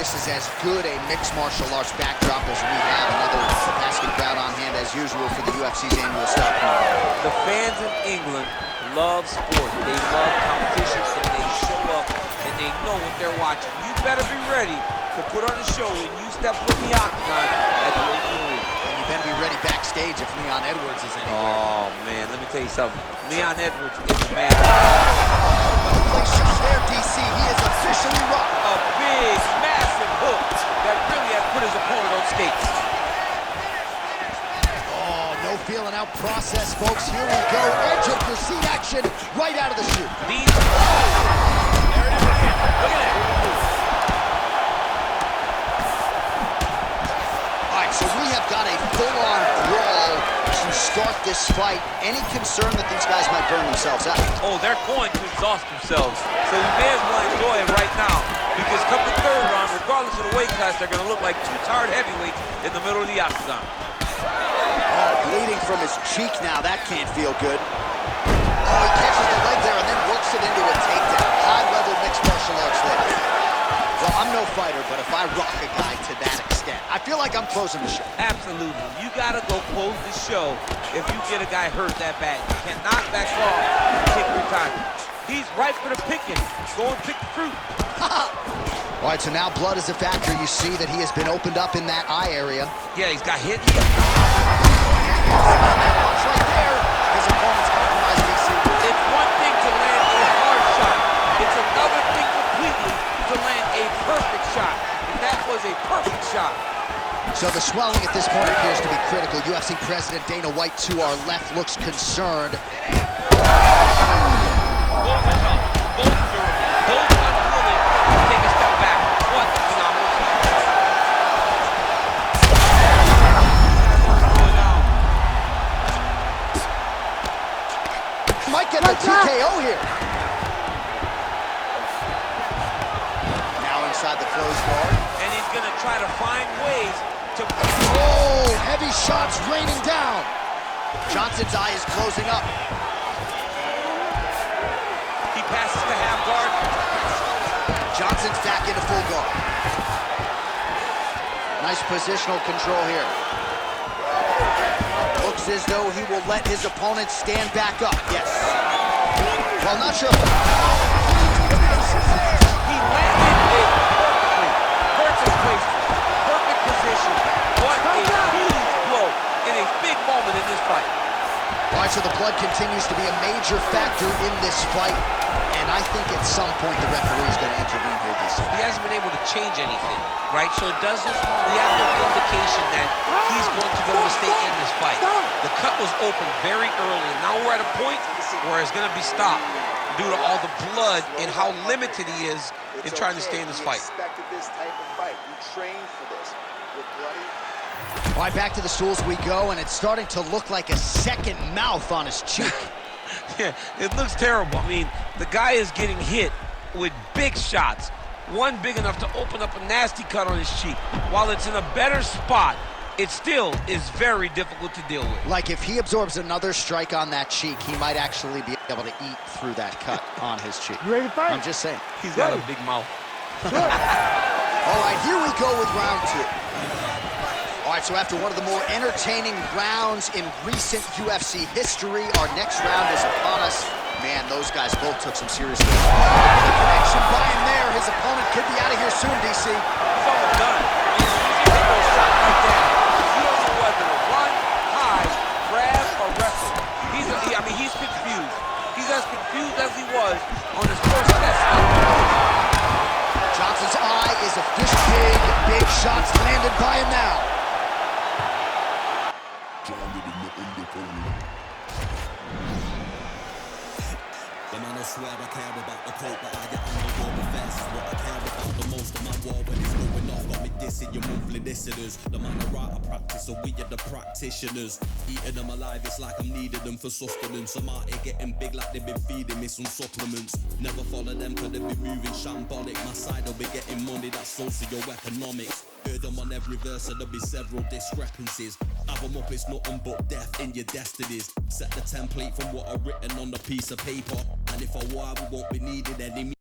this is as good a mixed martial arts backdrop as we have. Another basket bout on hand as usual for the UFC's annual stock meeting. The fans in England love sport. They love competition, and they show up and they know what they're watching. You better be ready to put on a show when you step foot in the octagon at the Open Week. And you better be ready backstage if Leon Edwards is anywhere. Oh man, let me tell you something. Leon Edwards is the man. Places there, DC. He is officially rocked. A big, massive hook that really has put his opponent on skates. Oh, no feeling out process, folks. Here we go. Edge of your seat action right out of the chute. These. There it is again. Look at that. All right, so we have got a full-on brawl to start this fight. Any concern that these guys might burn themselves out? Oh, they're going to exhaust themselves. So we may as well enjoy it right now. Because come the third round, regardless of the weight class, they're going to look like two tired heavyweights in the middle of the octagon. Oh, bleeding from his cheek now. That can't feel good. Oh, he catches the leg there and then works it into a takedown. High-level mixed martial arts there. Well, I'm no fighter, but if I rock a guy to that extent, I feel like I'm closing the show. Absolutely. You got to go close the show if you get a guy hurt that bad. You cannot back off and take your time. He's ripe for the picking. Go and pick the fruit. All right, so now blood is a factor. You see that he has been opened up in that eye area. Yeah, he's got hit. Right there. His opponent's compromised, DC. It's one thing to land a hard shot. It's another thing completely to land a perfect shot. And that was a perfect shot. So the swelling at this point appears to be critical. UFC President Dana White to our left looks concerned. Both are tough. Both unwilling to take a step back. What a phenomenal team. Might get the TKO here. Now inside the closed guard. And he's going to try to find ways to... Oh, heavy shots raining down. Johnson's eye is closing up. He passes to half guard. Johnson's back into full guard. Nice positional control here. Looks as though he will let his opponent stand back up. Yes. Well, not sure. He landed it perfectly. Versus placement. Perfect position. What a huge blow in a big moment in this fight. All right, so the blood continues to be a major factor in this fight. And I think at some point the referee is going to intervene here this time. He hasn't been able to change anything, right? So it doesn't, we have no indication that he's going to go to stay in this fight. The cut was open very early, and now we're at a point where it's going to be stopped due to all the blood and how limited he is in trying to stay in this fight. This type of fight. You train for this. With bloody. All right, back to the stools we go, and it's starting to look like a second mouth on his cheek. Yeah, it looks terrible. I mean, the guy is getting hit with big shots. One big enough to open up a nasty cut on his cheek. While it's in a better spot, it still is very difficult to deal with. Like if he absorbs another strike on that cheek, he might actually be able to eat through that cut on his cheek. You ready to fight? I'm just saying. He's got a big mouth. All right, here we go with round two. All right, so after one of the more entertaining rounds in recent UFC history, our next round is upon us. Man, those guys both took some serious hits. The connection by him there. His opponent could be out of here soon, DC. It's almost done. He's taking a shot like that. You don't know whether to run, hide, grab, or wrestle. He's confused. He's as confused as he was on his first test. Johnson's eye is a fish. Big shots landed by him now. The man will swear I care about the coat, but I get under the vest. What I care about the most of my war when it's going off, got me dissing your monthly listeners. The man I write, I practice, so we are the practitioners. Eating them alive, it's like I'm needing them for sustenance. I'm out here getting big like they've been feeding me some supplements. Never follow them cause they be moving shambolic. My side will be getting money, that's socio-economics. Heard them on every verse, so there'll be several discrepancies. Have them up, it's nothing but death in your destinies. Set the template from what I've written on a piece of paper. And if I war, we won't be needing any